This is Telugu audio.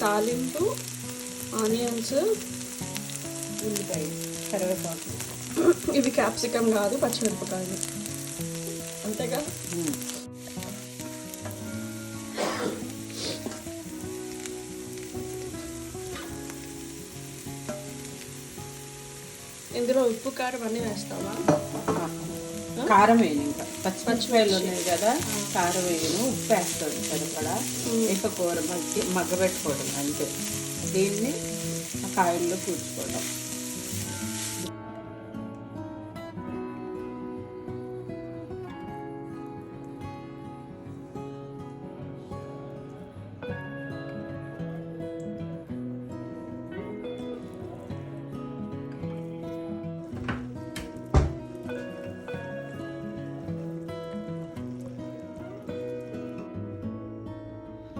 తాలింపు, ఆనియన్స్, ఉల్లిపాయ, కరివేపాకు. ఇవి క్యాప్సికమ్ కాదు, పచ్చిమిరపకాయలు. అంతేగా. ఇందులో ఉప్పు కారం అన్నీ వేస్తావా? కారం వేయను, ఇంకా పచ్చిమిరపకాయలు ఉన్నాయి కదా, కారం వేయను, ఉప్పు వేస్తాను సరిపడా. ఇక కూర మగ్గబెట్టుకోవడం అంతే. దీన్ని కాయల్లో కూర్చుకోవడం.